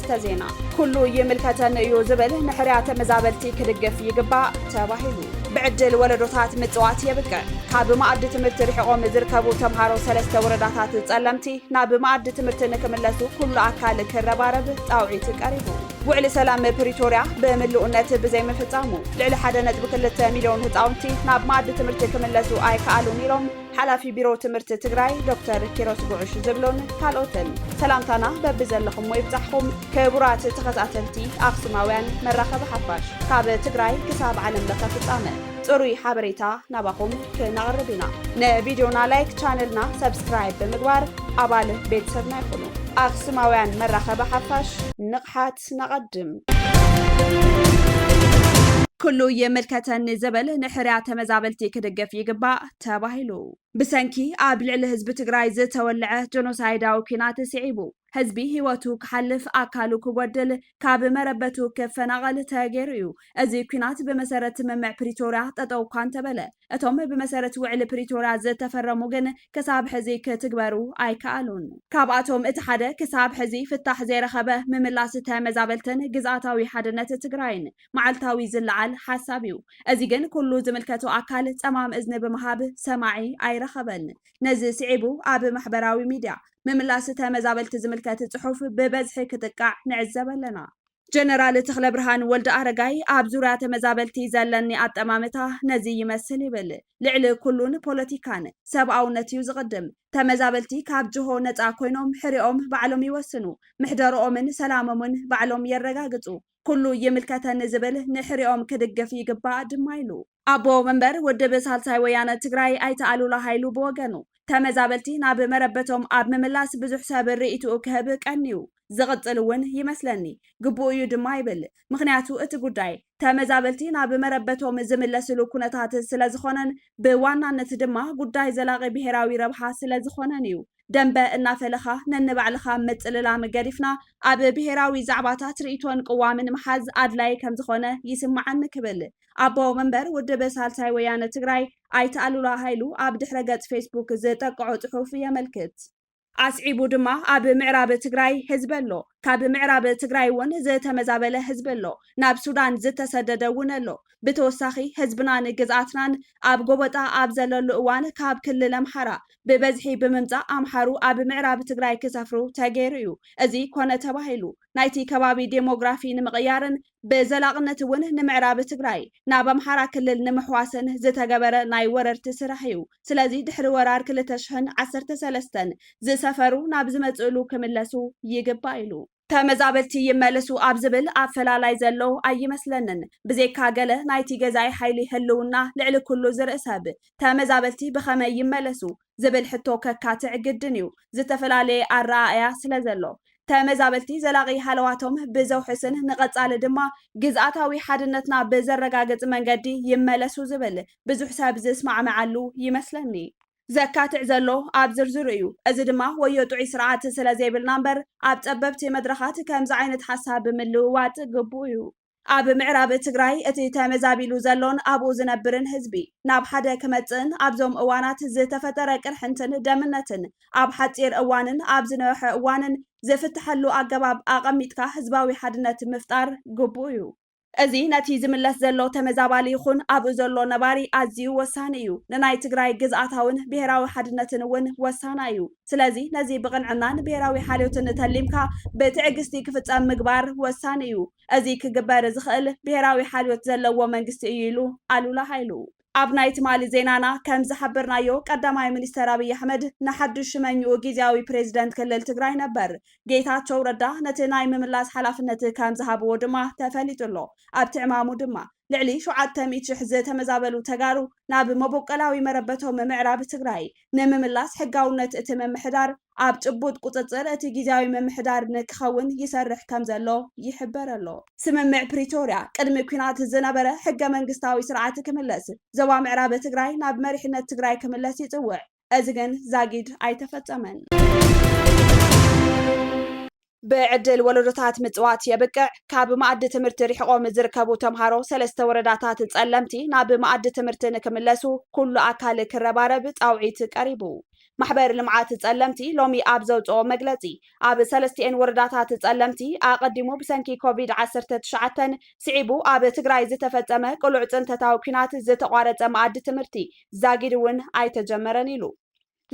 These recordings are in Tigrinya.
أرست زينا كله يملكتن يوزبل نحريات مزابلتي كدقف يقبع تباهيلو بعجل ولدوتات متوات يبقى كاب معد تمرت رحقوم زركبو تمهارو سلسة ورداتات تسألمتي ناب معد تمرت نكملسو كل أكال كربارب تعويت قريبو وعلى سلام بريتوريا بملؤنات بزي مفتامو لعل حدا ندب 3 مليون هطاونتي ناب معد تمرت كملسو آي كالو نيلوم حلافي بيرو تمرت تግራይ دكتور كيروس قعش زبلون كالوتن سلامتنا ببزلخم ويبزحكم كبرات تخزاتلتي أقسماوያን مراخب حفاش كاب تግራይ كساب عالم لك فطامه ጽሩይ ሓበሬታ ናባኹም ክናቀርብና ንቪዲዮና ላይክ ቻነልና ሰብስክራይብ ብምግባር አባል ቤተሰብና ይኹኑ ኣክሱማውያን መራኸበ ሓፋሽ ንቕሓት ነቐድም ኩሉ የመልከተን ዘበል ንሕርያ ተመዛበልቲ ክድገፍ ይግባእ ተባሂሉ ብሰንኪ ኣብ ልዕሊ ህዝቢ ትግራይ ዝተወልዐ ጀኖሳይዳዊ ኩናት ስዒቡ ህዝቢ ህይወቱ ክሓልፍ ኣካሉ ክጎድል ካብ መረበቱ ክፈናቀል ተገይሩ እዩ እዚ ኩናት ብመሰረት መምዕ ፕሪቶሪያ ጠጠው እኳ እንተበለ እቶም ብመሰረት ውዕሊ ፕሪቶሪያ ዝተፈረሙ ግን ክሳብ ሕዚ ክትግበሩ ኣይከኣሉን ካብኣቶም እቲ ሓደ ክሳብ ሕዚ ፍታሕ ዘይረኸበ ምምላስ ተመዛበልትን ግዝኣታዊ ሓድነት ትግራይን መዓልታዊ ዝለዓል ሓሳብ እዩ እዚ ግን ኩሉ ዝምልከቱ ኣካል ፀማም እዝኒ ብምሃብ ሰማዒ ኣይረኸበን ነዚ ስዒቡ ኣብ ማሕበራዊ ሚድያ مملاس تمزابلت زملكات صحف ببزح كتقع نعزب لنا جنرال تخل برهان ولد أرقاي أب زورات مزابلتي زلني أطمامتا نزي يمثل يبل لعل كلون بوليتيكان سبعو نتيو زقدم تمزابلتي كاب جهو نتاع كوينوم حريقوم بعلوم يوسنو محدارو من سلاممون بعلوم يرقاقتو كله يملكتن زبل نحريقوم كدقف يقبع دمايلو أبو منبر ودب سالساي ويانا تقراي أي تعالو لهايلو بوغانو تمزابلتي ناب مربتهم أب مملاس بزح سابر رئيتو كهبك أنيو زغطلون يمثلني قبو يدما يبل مخنياتو اتقوداي تمزابلتي ناب مربتهم زملسلو كونتات سلازخونن بوانا نتدما قوداي زلاغي بهراوي ربحا سلازخوننيو دنبا النافلخا ننبعلخا متللا مقارفنا أب بهراوي زعباتات رئيتوان قوامن محاز أدلاي كمزخونة يسمعن كبل أبو منبر ودب سالساي ويانا تقراي أي تعالو لا هايلو أب دحرقات فيسبوك زيتاقعو تحوفيا ملكت أسعيبو دما أب معراب تقراي حزبلو كاب معراب تقراي ون زتمزابله حزبلو ناب سودان زتسددونلو بتوساخي حزبنا نقزاتنان أب قوبتا أب زللو اوان كاب كل لمحرا ببزحي بممزا أمحارو أب معراب تقراي كسافرو تاقيريو أزي كوانا تباهيلو نايتي كبابي ديموغرافي نمغيارن بزلاقنة ون نمعراب تقراي ناب أمحارا كل نمحواسن زتقبر ناي ورر تسرحيو سلازي دحر ورار كل تشهن 13 زسافرو ناب زمتقلو كملسو يقبايلو تمزابلتي يملسو أبزبل أفلالاي زلو أي مسلنن بزيكا قاله نايتي جزاي حيلي هلونا لعل كله زرقساب تمزابلتي بخما يملسو زبل حتو كاتع قدنيو زتفلالي الرائع سلازلو تمزابلتي زلاغي حلواتهم بزو حسن نقصال دما جزءاتاوي حدنتنا بزرقاقت منقدي يملسو زبل بزو حساب زسمع معلو يمسلني زكاتع زلو أب زرزر እዩ እዚ ድማ ወየጡዒ ስርዓት ስለ ዘይብል ናምበር ኣብ ፀበብቲ መድረኻት ከምዚ ዓይነት ሓሳብ ምልውዋጥ ግቡእ እዩ ኣብ ምዕራብ ትግራይ እቲ ተመዛቢሉ ዘሎን ኣብኡ ዝነብርን ህዝቢ ናብ ሓደ ክመፅን ኣብዞም እዋናት ዝተፈጠረ ቅርሕንትን ደምነትን ኣብ ሓፂር እዋንን ኣብ ዝነውሐ እዋንን ዘፍትሐሉ ኣገባብ ኣቐሚጥካ ህዝባዊ ሓድነት ምፍጣር ግቡእ እዩ እዚ ነቲ ዝምለስ ዘሎ ተመዛባሊ ይኹን ኣብኡ ዘሎ ነባሪ ኣዝዩ ወሳኒ እዩ ንናይ ትግራይ ግዝኣታውን ብሄራዊ ሓድነትን እውን ወሳና እዩ ስለዚ ነዚ ብቕንዕናን ብሄራዊ ሓልዮትን ተሊምካ ብትዕግስቲ ክፍፀም ምግባር ወሳኒ እዩ እዚ ክግበር ዝኽእል ብሄራዊ ሓልዮት ዘለዎ መንግስቲ እዩ ኢሉ ኣሉላ ሃይሉ ኣብ ናይ ትማሊ ዜናና ከም ዝሓበርናዮ ቀዳማይ ሚኒስተር አብይ አሕመድ ንሓድሽ ሽመኝኡ ጊዜያዊ ፕሬዝዳንት ክልል ትግራይ ነበር ጌታቸው ረዳ ነቲ ናይ ምምላስ ሓላፍነት ከም ዝሃብዎ ድማ ተፈሊጡሎ ኣብ ትዕማሙ ድማ ልዕሊ 700,000 ዝተመዛበሉ ተጋሩ ናብ መቦቀላዊ መረበቶም ምዕራብ ትግራይ ንምምላስ ሕጋውነት እቲ መምሕዳር ኣብ ጭቡጥ ቁፅፅር እቲ ጊዜያዊ መምሕዳር ንክኸውን ይሰርሕ ከም ዘሎ ይሕበረሎ ስምምዕ ፕሪቶሪያ ቅድሚ ኩናት ዝነበረ ሕገ መንግስታዊ ስርዓት ክምለስ ዞባ ምዕራብ ትግራይ ናብ መሪሕነት ትግራይ ክምለስ ይፅውዕ እዚ ግን ዛጊድ ኣይተፈፀመን بعدل ولدتات متوات يبقع كاب معد تمرت رحقوم زركبو تمهارو 3 ورداتات تصلمتي ناب معد تمرت نكملسو كل أكال كربارب تعويت قريبو ማሕበር ልምዓት ጸለምቲ ሎሚ ኣብ ዘውፅኦ መግለጺ ኣብ 3 ወረዳታት ጸለምቲ ኣቀዲሙ ብሰንኪ ኮቪድ-19 ስዒቡ ኣብ ትግራይ ዝተፈጸመ ቅሉዕ ጽንተታዊ ኩናት ዝተቋረጸ መኣዲ ትምህርቲ ዛጊድ እውን ኣይተጀመረን ኢሉ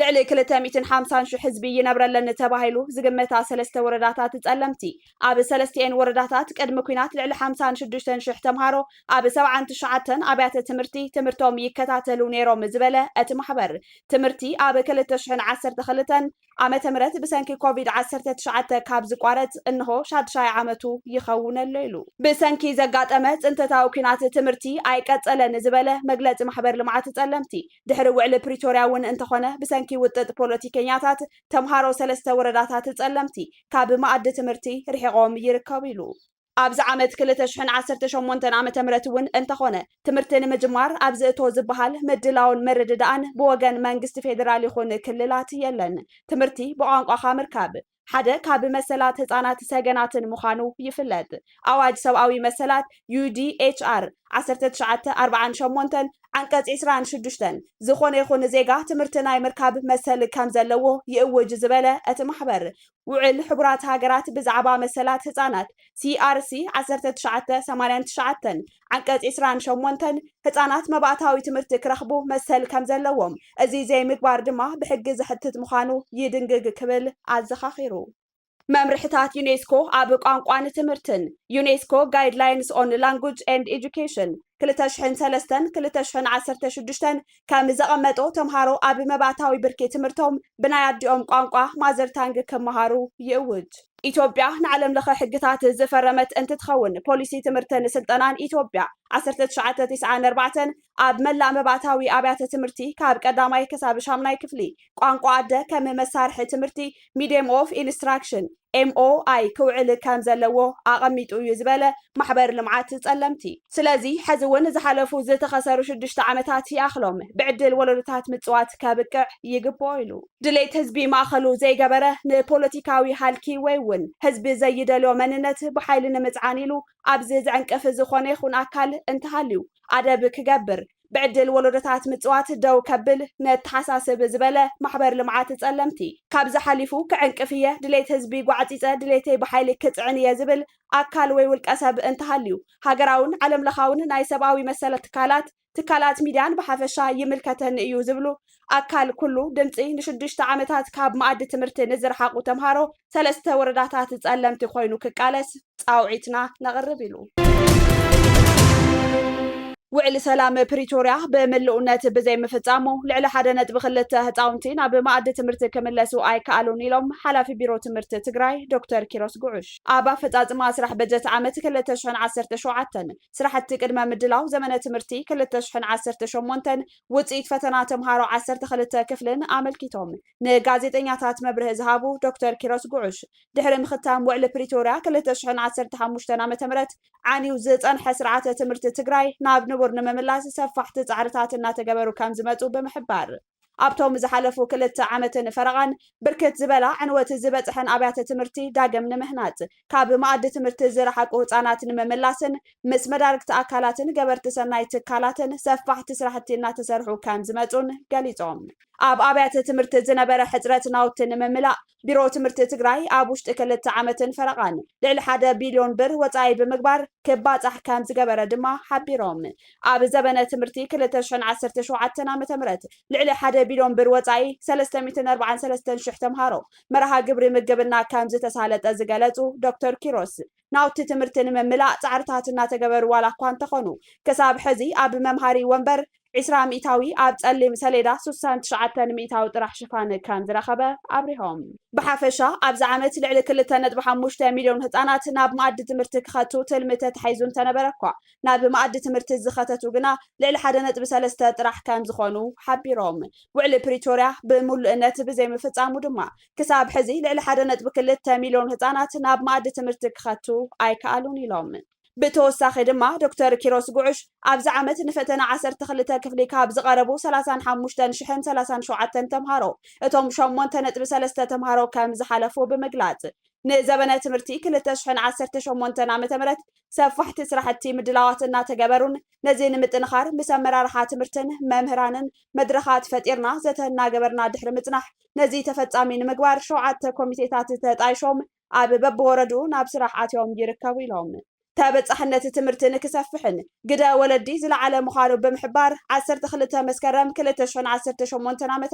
ልዕሊ 250,000 ህዝቢ ይነብረለን ተባሂሉ ዝግመታ 3 ወረዳታት ጸለምቲ ኣብ 3 ወረዳታት ቅድሚ ኩናት ልዕሊ 56,000 ተምሃሮ ኣብ 79 ኣብያተ ትምህርቲ ትምህርቶም ይከታተሉ ነይሮም ዝበለ እቲ ማሕበር ትምህርቲ ኣብ 2012 ዓመተ ምህረት ብሰንኪ ኮቪድ-19 ካብ ዝቋረጽ እንሆ 6ይ ዓመቱ ይኸውን ኢሉ ብሰንኪ ዘጋጠመ ጽንተታዊ ኩናት ትምህርቲ ኣይቀጸለን ዝበለ መግለጺ ማሕበር ልምዓት ጸለምቲ ድሕሪ ውዕሊ ፕሪቶሪያ እውን እንተኾነ ብሰንኪ ውጥጥ ፖለቲከኛታት ተምሃሮ 3 ወረዳታት ጸለምቲ ካብ መኣዲ ትምህርቲ ርሒቆም ይርከቡ ኢሉ ኣብዚ ዓመት 2018 ዓመተ ምህረት እውን እንተኾነ ትምህርቲ ንምጅማር ኣብ ዝእቶ ዝበሃል ምድላውን መረድዳእን ብወገን መንግስቲ ፌደራል ይኹን ክልላት የለን ትምህርቲ ብቋንቋኻ ምርካብ ሓደ ካብ መሰላት ህፃናት ሰገናትን ምዃኑ ይፍለጥ ኣዋጅ ሰብኣዊ መሰላት UDHR 1948 አንቀጽ 26 ዝኾነ ይኹን ዜጋ ትምህርቲ ናይ ምርካብ መሰል ከም ዘለዎ ይእውጅ ዝበለ እቲ ማሕበር ውዕል ሕቡራት ሃገራት ብዛዕባ መሰላት ህፃናት CRC 1989 አንቀጽ 28 ህፃናት መባእታዊ ትምህርቲ ክረኽቡ መሰል ከም ዘለዎም እዚ ዘይምግባር ድማ ብሕጊ ዝሕትት ምዃኑ ይድንግግ ክብል ኣዘኻኺሩ መምርሕታት ዩኔስኮ ኣብ ቋንቋን ትምህርትን ዩኔስኮ ጋይድላይንስ ኦን ላንጉጅ ኤንድ ኤጁኬሽን 2003-2016 ከም ዘቐመጦ ተምሃሮ ኣብ መባእታዊ ብርኪ ትምህርቶም ብናይ ኣዲኦም ቋንቋ ማዘርታንግ ክመሃሩ ይእውጅ ኢትዮጵያ ንዓለም ለኸ ሕግታት ዝፈረመት እንትትኸውን ፖሊሲ ትምህርትን ስልጠናን ኢትዮጵያ 1994 ኣብ መላእ መባእታዊ ኣብያተ ትምህርቲ ካብ ቀዳማይ ክሳብ 8ይ ክፍሊ ቋንቋ ኣደ ከም መሳርሒ ትምህርቲ ሚዲየም ኦፍ ኢንስትራክሽን MOI ክውዕል ከም ዘለዎ ኣቐሚጡ እዩ ዝበለ ማሕበር ልምዓት ጸለምቲ ስለዚ ሕዚ እውን ዝሓለፉ ዝተኸሰሩ 6 ዓመታት ይኣኽሎም ብዕድል ወለዶታት ምጽዋት ከብቅዕ ይግብኦ ኢሉ ድሌት ህዝቢ ማእኸሉ ዘይገበረ ንፖለቲካዊ ሃልኪ ወይ እውን ህዝቢ ዘይደልዮ መንነት ብሓይሊ ንምጽዓን ኢሉ ኣብዚ ዝዕንቅፍ ዝኾነ ይኹን ኣካል እንተሃልዩ ኣደብ ክገብር بعدل ولدتات متوات دو كبل نتحساسب زبالة محبر لمعات تصلمتي كابز حليفو كعنكفية دليت هزبي قعتيزة دليتي بحيلي كتعني يزبل أكال ويولك أسب انتهاليو هاقراون علم لخاون ناي سباوي مسألة تكالات ميدان بحفشا يملكتهن إيو زبلو أكال كله دمتي نشدش تعامتات كاب معد تمرتي نزر حاقو تمهارو 3 ورداتات تصلمتي خوينو كالس أوعيتنا نغربيلو وعلى سلام بريتوريا بملؤنات بزي مفتامو لعلى حدنت بخلت هتاونتين اب معد تمرت كملسو اي كالوني لهم حلافي بيرو تمرت تግራይ دكتور كيروس ጉዑሽ ابا فጻጽማ ስራሕ በጀት ዓመት 2017 ስራሕቲ ቅድመ ምድላው ዘመነ ትምርቲ 2018 ውጽኢት ፈተና ተምሃሮ 12 ክፍልን ኣመልኪቶም ንጋዜጠኛታት መብርህ ዝሃቡ ዶክተር ኪሮስ ጉዑሽ ድሕሪ ምኽታም ውዕሊ ፕሪቶሪያ 2015 ዓመተ ምህረት ዓኒው ዝጸንሐ ስርዓተ ትምርቲ ትግራይ ናብ ንቡር ንምምላስ ሰፋሕቲ ጻዕርታት እናተገበሩ ከም ዝመጹ ብምሕባር ኣብቶም ዝሓለፉ 2 ዓመትን ፈረቓን ብርክት ዝበላ ዕንወት ዝበጽሐን ኣብያተ ትምህርቲ ዳግም ንምህናጽ ካብ ማዕዲ ትምህርቲ ዝረሓቁ ህጻናት ንምምላስን ምስ መዳርግቲ ኣካላትን ገበርቲ ሰናይ ትካላትን ሰፋሕቲ ስራሕቲ እናተሰርሑ ከም ዝመጹን ገሊጾም ኣብ ኣብያተ ትምህርቲ ዝነበረ ሕጽረት ናውቲ ንምምላእ ቢሮ ትምህርቲ ትግራይ ኣብ ውሽጢ 2 ዓመትን ፈረቓን ልዕሊ 1 ቢልዮን ብር ወጻኢ ብምግባር ክባጻሕ ከም ዝገበረ ድማ ሓቢሮም ኣብ ዘበነ ትምህርቲ 2017 ዓመተ ምህረት ልዕሊ 1 ቢልዮን ብር ወጻኢ 343,000 ተምሃሮ መርሃ ግብሪ ምግብና ከም ዝተሳለጠ ዝገለጹ ዶክተር ኪሮስ ናውቲ ትምህርቲ ንምምላእ ጻዕርታት እናተገበሩ ዋላ እኳ እንተኾኑ ክሳብ ሕዚ ኣብ መምሃሪ ወንበር 20 ሚእታዊ ኣብ ጸሊም ሰሌዳ 69 ሚእታዊ ጥራሕ ሽፋን ከም ዝረኸበ ኣብሪሆም ብሓፈሻ ኣብዚ ዓመት ልዕሊ 2.5 ሚልዮን ህጻናት ናብ ማዕዲ ትምህርቲ ክኸቱ ትልሚ ተታሒዙ እንተነበረ እኳ ናብ ማዕዲ ትምህርቲ ዝኸተቱ ግና ልዕሊ 1.3 ጥራሕ ከም ዝኾኑ ሓቢሮም ውዕሊ ፕሪቶሪያ ብምሉእነት ብዘይምፍጻሙ ድማ ክሳብ ሕዚ ልዕሊ 1.2 ሚልዮን ህጻናት ናብ ማዕዲ ትምህርቲ ክኸቱ ኣይከኣሉን ኢሎም بتوسخ دما دكتور كيروس ጉዑሽ ኣብዚ ዓመት ንፈተና 12 ክፍሊ ካብ ዝቐረቡ 35,037 ተምሃሮ እቶም 8.3 ተምሃሮ ከም ዝሓለፉ ብምግላጽ ንዘበነ ትምህርቲ 2018 ዓ.ም ሰፋሕቲ ስራሕቲ ምድላዋት እናተገበሩን ነዚ ንምጥንኻር ምስ ኣመራርሓ ትምህርትን መምህራንን መድረኻት ፈጢርና ዘተናገበርና ድሕሪ ምጽናሕ ነዚ ተፈጻሚ ንምግባር 7 ኮሚቴታት ተጣይሾም ኣብ በብወረዱ ናብ ስራሕ ኣትዮም ይርከቡ ኢሎም ተበጻሕነት ትምህርቲ ንክሰፍሕን ግደ ወለዲ ዝለዓለ ምዃኑ ብምሕባር 12 መስከረም 2018 ዓ.ም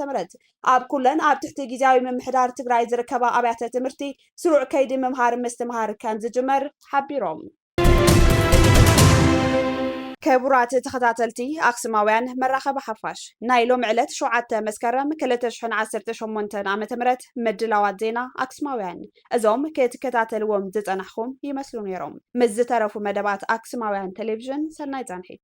ኣብ ኩለን ኣብ ትሕቲ ጊዜያዊ ምምሕዳር ትግራይ ዝርከባ ኣብያተ ትምህርቲ ስሩዕ ከይዲ ምምሃር ምስትምሃር ከም ዝጅመር ሓቢሮም كبرات تخطاتلتي أقسماوያን መራኸቢ ሓፋሽ ናይ ሎም ዕለት 7 መስከረም 2018 ዓመተ ምህረት ምድላዋት ዜና ኣክስማውያን እዞም ክትከታተልዎም ዝጸናሕኩም ይመስሉ ነይሮም ምስ ዝተረፉ መደባት ኣክስማውያን ቴሌቪዥን ሰናይ ጻንሒት